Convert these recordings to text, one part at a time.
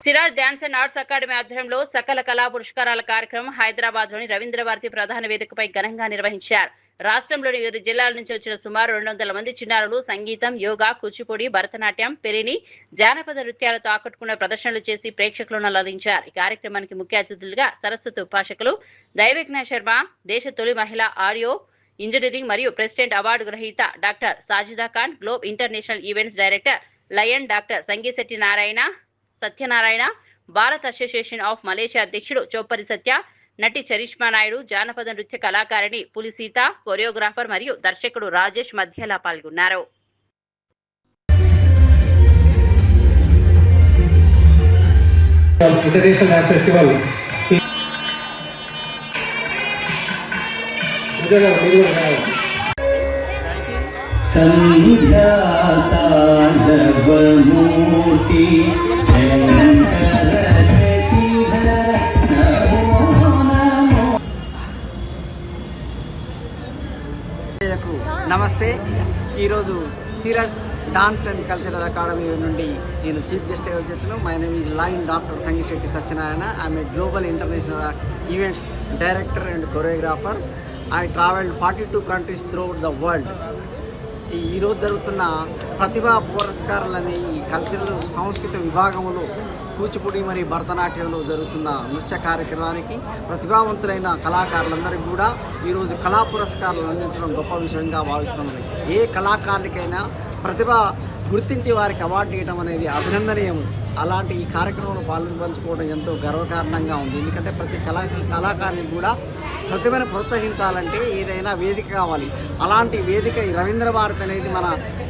Siraj dance and arts academy ఆధ్వర్యంలో సకల కళా పురస్కారాల కార్యక్రమం హైదరాబాద్లోని రవీంద్ర భారతి ప్రధాన వేదికపై ఘనంగా నిర్వహించారు. రాష్ట్రంలోని వివిధ జిల్లాల నుంచి వచ్చిన సుమారు 200 మంది చిన్నారులు సంగీతం, యోగా, కూచిపూడి, భరతనాట్యం, పెరిని, జానపద నృత్యాలతో ఆకట్టుకున్న ప్రదర్శనలు చేసి ప్రేక్షకులను అలరించారు. ఈ కార్యక్రమానికి ముఖ్య అతిథులుగా సరస్వతి ఉపాసకులు దైవజ్ఞ శర్మ, దేశ తొలి మహిళా ఆడియో ఇంజనీరింగ్ మరియు ప్రెసిడెంట్ అవార్డు గ్రహీత doctor Sajida Khan, globe international events director lion doctor Sangisetti Satyanarayana, Bharat association of Malaysia అధ్యక్షుడు చోప్పరి సత్య, నటి చరిష్మా నాయుడు, జానపద నృత్య కళాకారిణి పులి సీత, కొరియోగ్రాఫర్ మరియు దర్శకుడు రాజేష్ మధ్యలా పాల్గొన్నారు. నమస్తే. ఈరోజు Siraj dance and cultural academy నుండి నేను చీఫ్ గెస్ట్గా వచ్చేసాను. My name is lion doctor Sangisetti Satyanarayana. I'm a global international events director and choreographer. I travelled 42 countries throughout the world. ఈరోజు జరుగుతున్న ప్రతిభా పురస్కారాలని ఈ కల్చరల్ సాంస్కృతిక విభాగంలో కూచిపూడి మరియు భరతనాట్యంలో జరుగుతున్న నృత్య కార్యక్రమానికి ప్రతిభావంతులైన కళాకారులందరికీ కూడా ఈరోజు కళా పురస్కారాలు అందించడం గొప్ప విషయంగా భావిస్తున్నది. ఏ కళాకారులకైనా ప్రతిభ గుర్తించి వారికి అవార్డు ఇవ్వడం అనేది అభినందనీయం. అలాంటి ఈ కార్యక్రమంలో పాల్గొంచుకోవడం ఎంతో గర్వకారణంగా ఉంది. ఎందుకంటే ప్రతి కళాకారునికి కూడా ప్రతిభను ప్రోత్సహించాలంటే ఏదైనా వేదిక కావాలి. అలాంటి వేదిక ఈ రవీంద్ర భారతి అనేది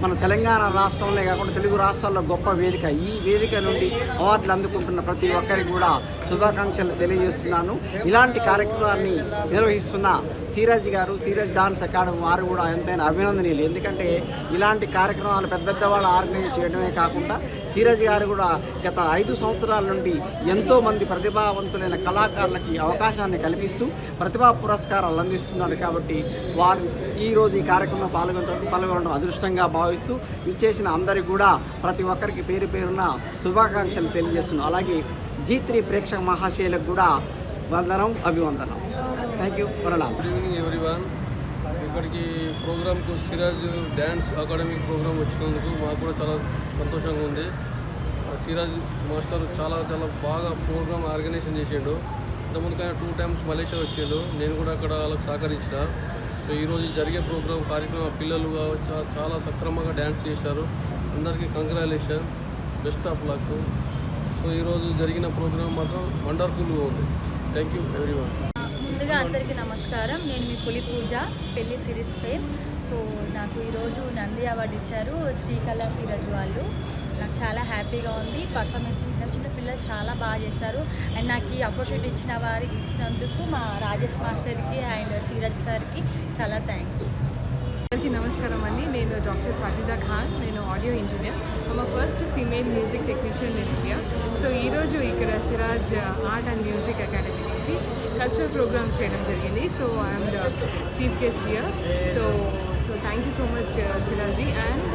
మన తెలంగాణ రాష్ట్రంలో కాకుండా తెలుగు రాష్ట్రాల్లో గొప్ప వేదిక. ఈ వేదిక నుండి అవార్డులు అందుకుంటున్న ప్రతి ఒక్కరికి కూడా శుభాకాంక్షలు తెలియజేస్తున్నాను. ఇలాంటి కార్యక్రమాన్ని నిర్వహిస్తున్న సిరాజ్ గారు, సిరాజ్ డాన్స్ అకాడమీ వారు కూడా ఎంతైనా అభినందనీయులు. ఎందుకంటే ఇలాంటి కార్యక్రమాలు పెద్ద వాళ్ళు ఆర్గనైజ్ చేయడమే కాకుండా సిరాజ్ గారు కూడా గత 5 సంవత్సరాల నుండి ఎంతోమంది ప్రతిభావంతులైన కళాకారులకి అవకాశాన్ని కల్పిస్తూ ప్రతిభా పురస్కారాలు అందిస్తున్నారు. కాబట్టి వారు ఈరోజు ఈ కార్యక్రమంలో పాల్గొనడం అదృష్టంగా భావిస్తూ ఇచ్చేసిన అందరికీ కూడా ప్రతి ఒక్కరికి పేరు పేరున శుభాకాంక్షలు తెలియజేస్తున్నాం. అలాగే G3 ప్రేక్షక మహాశయులకు కూడా వందనం, అభివందనం. Thank you. Good evening everyone. ఇక్కడికి ప్రోగ్రామ్కు సిరాజ్ డ్యాన్స్ అకాడమీ ప్రోగ్రామ్ వచ్చినందుకు మాకు కూడా చాలా సంతోషంగా ఉంది. సిరాజ్ మాస్టర్ చాలా బాగా ప్రోగ్రామ్ ఆర్గనైజేషన్ చేసిండు. ఇంతకుముందుకైనా 2 times మలేషియా వచ్చిండు. నేను కూడా అక్కడ వాళ్ళకి సహకరించిన. సో ఈరోజు జరిగే కార్యక్రమం పిల్లలు చాలా సక్రమంగా డ్యాన్స్ చేశారు. అందరికీ congratulation, best of luck. So ఈరోజు జరిగిన ప్రోగ్రామ్ మాత్రం వండర్ఫుల్గా ఉంది. Thank you everyone. ముందుగా అందరికీ నమస్కారం. నేను మీ పులి పూజ, పెళ్లి సిరీస్ ఫేమ్. సో నాకు ఈరోజు నంది అవార్డు ఇచ్చారు శ్రీకళ సిరాజ్ వాళ్ళు. నాకు చాలా హ్యాపీగా ఉంది. పర్ఫార్మెన్స్ చిన్న పిల్లలు చాలా బాగా చేశారు. అండ్ నాకు ఈ ఆపర్చునిటీ ఇచ్చినందుకు మా రాజేష్ మాస్టర్కి అండ్ సిరాజ్ సార్కి చాలా థ్యాంక్స్. అందరికీ నమస్కారం అండి. నేను డాక్టర్ సాజిదా ఖాన్. నేను ఆడియో ఇంజనీర్. మా first female music technician in India. So ఈరోజు ఇక్కడ Siraj art and music academy నుంచి కల్చరల్ ప్రోగ్రామ్ చేయడం జరిగింది. So I'm the chief guest here. So thank you so much Siraji. And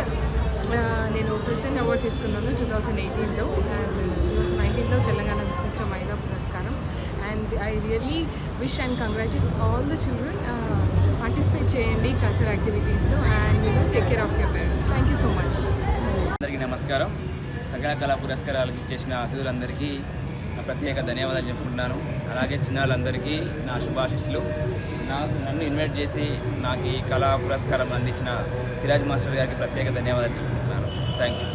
నేను ప్రెసిడెంట్ అవార్డు తీసుకున్నాను 2018లో. అండ్ 2019లో తెలంగాణ విశిష్ట మహిళా పురస్కారం. And I really wish and congratulate all the children. Participate చేయండి కల్చరల్ యాక్టివిటీస్లో and take care of your parents. Thank you so much. అందరికీ నమస్కారం. సకల కళా పురస్కారాలకు చేసిన అతిథులందరికీ ప్రత్యేక ధన్యవాదాలు చెప్పుకుంటున్నాను. అలాగే చిన్నారులందరికీ నా శుభాశిస్సులు. నన్ను ఇన్వైట్ చేసి నాకు ఈ కళా పురస్కారం అందించిన సిరాజ్ మాస్టర్ గారికి ప్రత్యేక ధన్యవాదాలు చెప్పుకుంటున్నాను. Thank you.